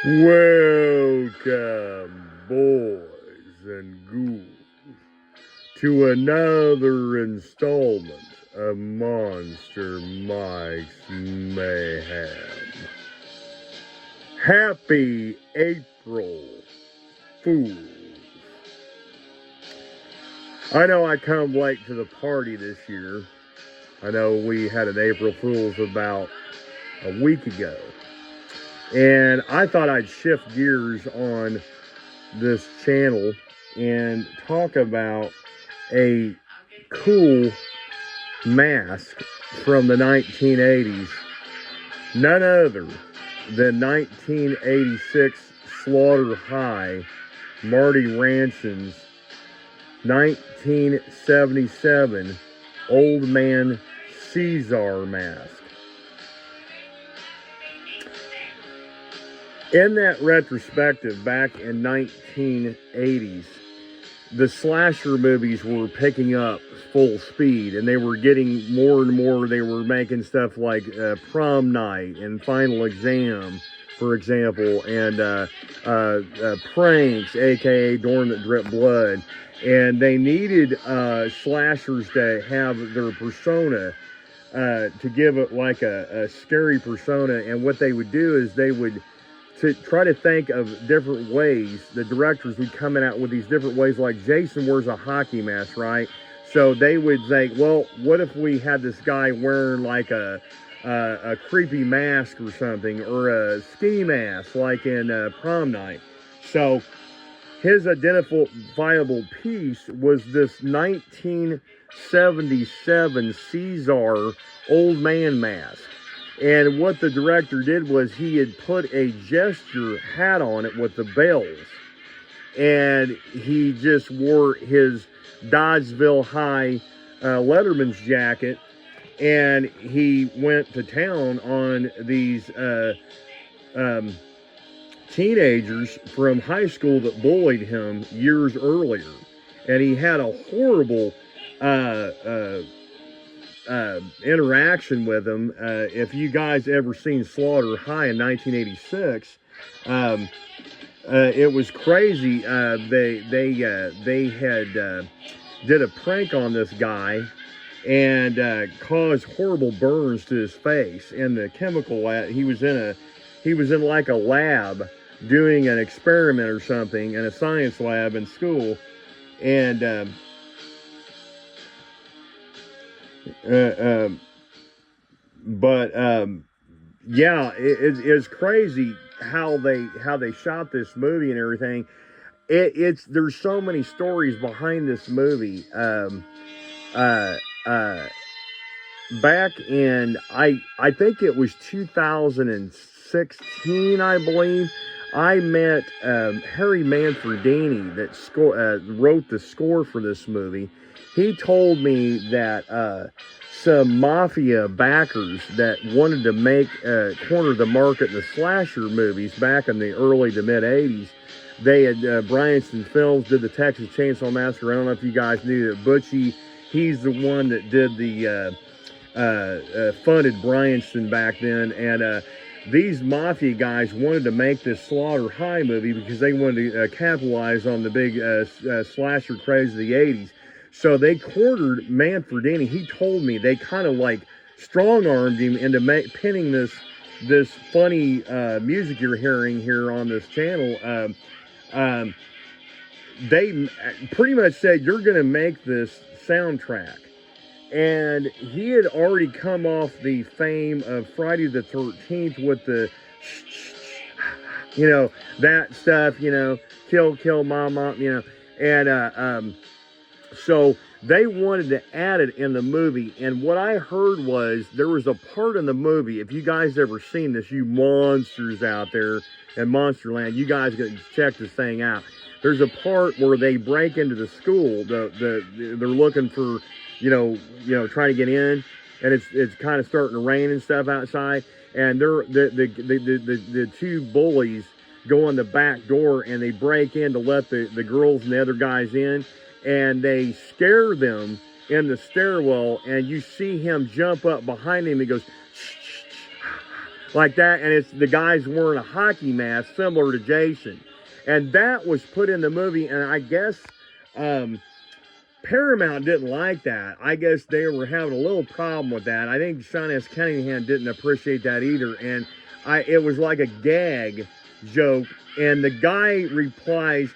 Welcome, boys and ghouls, to another installment of Monster Mike's Mayhem. Happy April Fools. I know I come late to the party this year. I know we had an April Fools about a week ago. And I thought I'd shift gears on this channel and talk about a cool mask from the 1980s. None other than 1986 Slaughter High, Marty Ranson's 1977 Old Man Cesar mask. In that retrospective, back in 1980s, the slasher movies were picking up full speed, and they were getting more and more. They were making stuff like Prom Night and Final Exam, for example, and Pranks, aka Dorn That Drip Blood. And they needed slashers to have their persona, to give it like a scary persona. And what they would do is they would to try to think of different ways. The directors would come out with these different ways, like Jason wears a hockey mask, right? So they would think, well, what if we had this guy wearing like a creepy mask or something, or a ski mask, like in Prom Night? So his identifiable piece was this 1977 Cesar old man mask. And what the director did was he had put a gesture hat on it with the bells. And he just wore his Dodgeville High Letterman's jacket. And he went to town on these teenagers from high school that bullied him years earlier. And he had a horrible interaction with them. If you guys ever seen Slaughter High in 1986, it was crazy. They had did a prank on this guy and caused horrible burns to his face. In the chemical lab, he was in like a lab doing an experiment or something in a science lab in school, and yeah, it's crazy how they shot this movie and everything. There's so many stories behind this movie. Back in I think it was 2016, I believe, I met Harry Manfredini that wrote the score for this movie. He told me that some mafia backers that wanted to make corner the market in the slasher movies back in the early to mid 80s, they had Bryanston Films did the Texas Chainsaw Massacre. I don't know if you guys knew that Butchie, he's the one that did the funded Bryanston back then, and these mafia guys wanted to make this Slaughter High movie because they wanted to capitalize on the big slasher craze of the 80s. So they cornered Manfredini. He told me they kind of like strong-armed him into pinning this funny music you're hearing here on this channel. They pretty much said, you're going to make this soundtrack. And he had already come off the fame of Friday the 13th with the, that stuff, kill, mom, and so they wanted to add it in the movie. And what I heard was there was a part in the movie, if you guys ever seen this, you monsters out there in Monsterland, you guys got to check this thing out. There's a part where they break into the school. They're looking for, trying to get in, and it's kind of starting to rain and stuff outside. And the two bullies go on the back door and they break in to let the girls and the other guys in, and they scare them in the stairwell. And you see him jump up behind him. He goes, like that, and it's the guy's wearing a hockey mask similar to Jason, and that was put in the movie, and I guess Paramount didn't like that. I guess they were having a little problem with that. I think Sean S. Cunningham didn't appreciate that either, and it was like a gag joke, and the guy replies,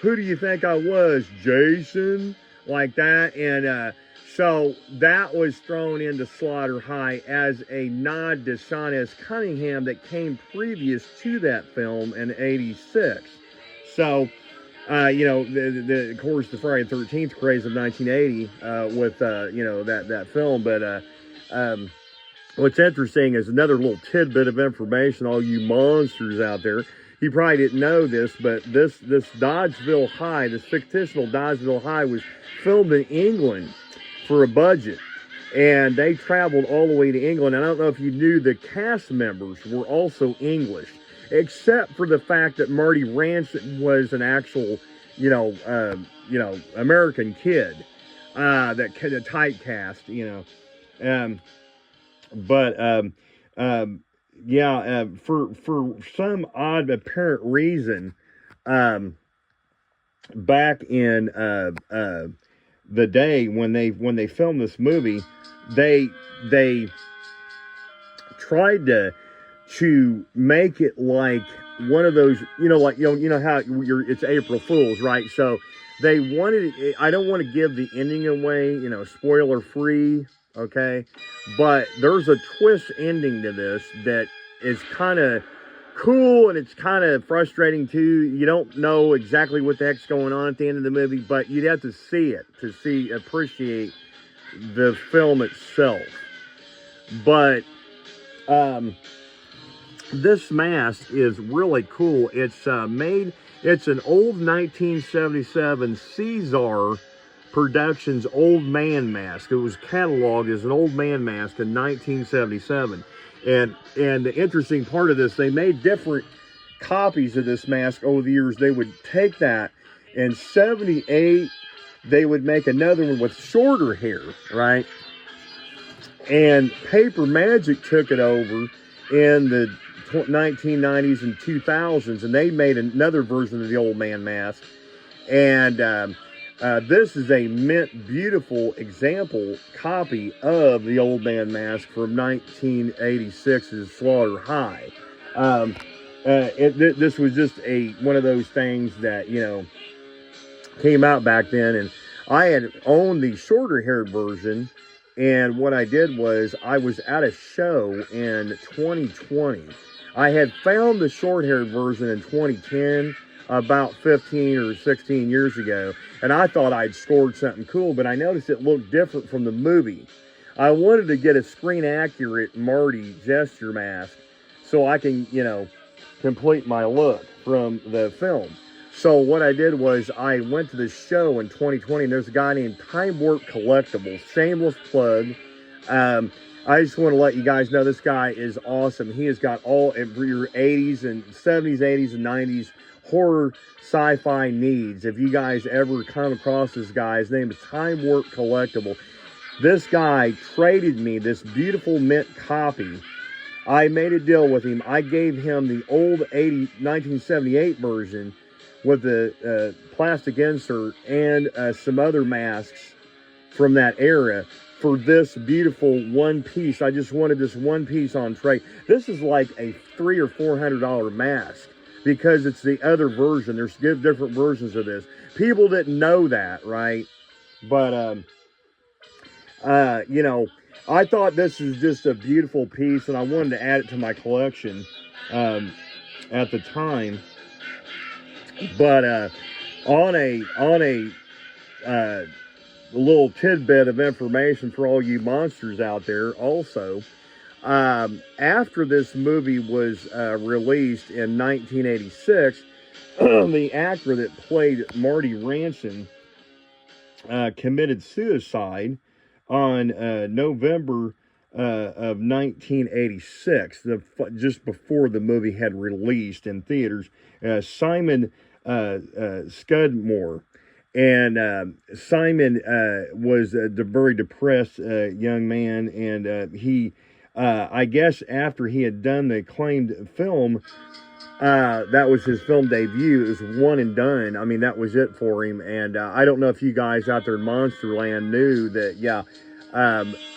"Who do you think I was, Jason?" Like that, and so that was thrown into Slaughter High as a nod to Sean S. Cunningham that came previous to that film in '86. So, of course, the Friday the 13th craze of 1980 with, that film. But what's interesting is another little tidbit of information, all you monsters out there. You probably didn't know this, but this Dodgeville High, this fictional Dodgeville High, was filmed in England for a budget. And they traveled all the way to England. And I don't know if you knew the cast members were also English, except for the fact that Marty Ransom was an actual, American kid, that typecast, for some odd apparent reason, back in the day when they filmed this movie, they tried to make it like one of those, how it's April Fool's, right? So they wanted, I don't want to give the ending away, spoiler free, okay? But there's a twist ending to this that is kind of cool, and it's kind of frustrating too. You don't know exactly what the heck's going on at the end of the movie, but you'd have to see it to appreciate the film itself. But this mask is really cool. It's it's an old 1977 Cesar Productions Old Man mask. It was cataloged as an old man mask in 1977. And the interesting part of this, they made different copies of this mask over the years. They would take that, in 78, they would make another one with shorter hair, right? And Paper Magic took it over in the 1990s and 2000s, and they made another version of the old man mask. And this is a mint beautiful example copy of the old man mask from 1986's Slaughter High. This was just one of those things that, came out back then, and I had owned the shorter haired version. And what I did was, I was at a show in 2020. I had found the short-haired version in 2010, about 15 or 16 years ago, and I thought I'd scored something cool, but I noticed it looked different from the movie. I wanted to get a screen-accurate Marty gesture mask so I can, complete my look from the film. So what I did was, I went to this show in 2020, and there's a guy named Time Warp Collectibles, shameless plug. I just want to let you guys know this guy is awesome. He has got all of your 80s and 70s, 80s, and 90s horror sci-fi needs. If you guys ever come across this guy, his name is Time Warp Collectible. This guy traded me this beautiful mint copy. I made a deal with him. I gave him the old 1978 version with the plastic insert and some other masks from that era for this beautiful one piece. I just wanted this one piece on trade. This is like a $300 or $400 mask because it's the other version. There's different versions of this. People didn't know that, right? But I thought this was just a beautiful piece, and I wanted to add it to my collection at the time. But on a little tidbit of information for all you monsters out there also, after this movie was released in 1986, the actor that played Marty Ransom committed suicide on November of 1986, just before the movie had released in theaters. Simon Scudmore. And Simon was a very depressed young man, and he I guess after he had done the acclaimed film, that was his film debut. It was one and done. I mean, that was it for him. And I don't know if you guys out there in Monsterland knew that, yeah,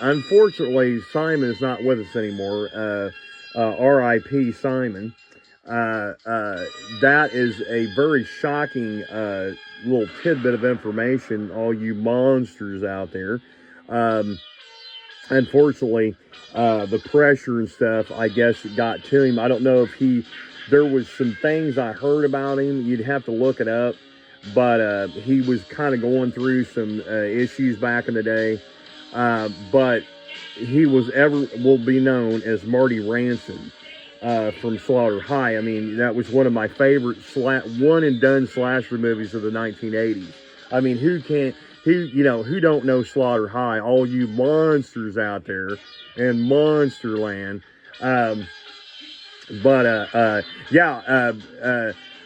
unfortunately, Simon is not with us anymore. R.I.P. Simon. That is a very shocking little tidbit of information, all you monsters out there. Unfortunately, the pressure and stuff, I guess, it got to him. I don't know if there was some things I heard about him. You'd have to look it up. But he was kind of going through some issues back in the day. But he will be known as Marty Ransom from Slaughter High. I mean, that was one of my favorite one and done slasher movies of the 1980s. I mean, who don't know Slaughter High? All you monsters out there in Monsterland.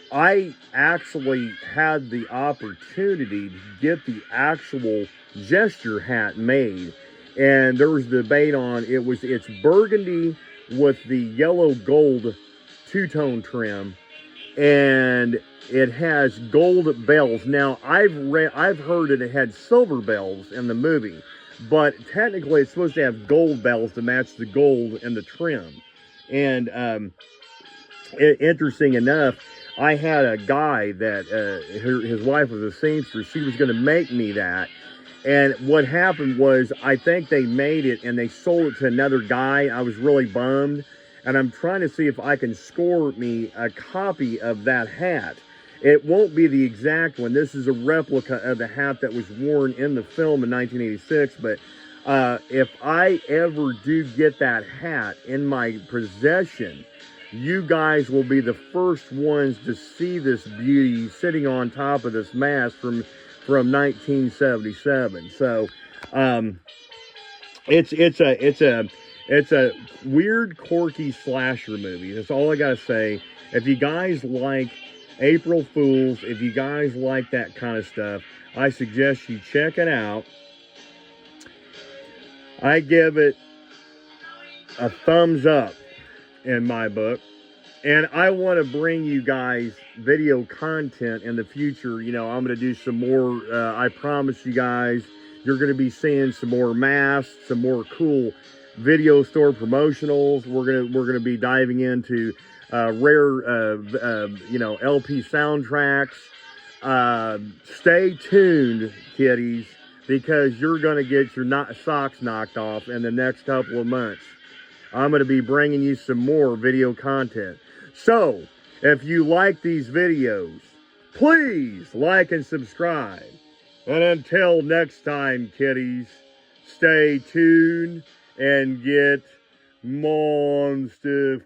I actually had the opportunity to get the actual gesture hat made, and there was debate on it's burgundy with the yellow gold two-tone trim, and it has gold bells. Now I've heard that it had silver bells in the movie, but technically it's supposed to have gold bells to match the gold in the trim. And interesting enough, I had a guy that his wife was a seamstress. She was going to make me that. And what happened was, I think they made it and they sold it to another guy. I was really bummed. And I'm trying to see if I can score me a copy of that hat. It won't be the exact one. This is a replica of the hat that was worn in the film in 1986. But if I ever do get that hat in my possession, you guys will be the first ones to see this beauty sitting on top of this mast from 1977. So it's a weird, quirky slasher movie. That's all I gotta say. If you guys like April Fools, if you guys like that kind of stuff, I suggest you check it out. I give it a thumbs up in my book. And I want to bring you guys video content in the future. You know, I'm going to do some more. I promise you guys, you're going to be seeing some more masks, some more cool video store promotionals. We're going to be diving into rare, LP soundtracks. Stay tuned, kiddies, because you're going to get your socks knocked off in the next couple of months. I'm going to be bringing you some more video content. So, if you like these videos, please like and subscribe. And until next time, kiddies, stay tuned and get monstified.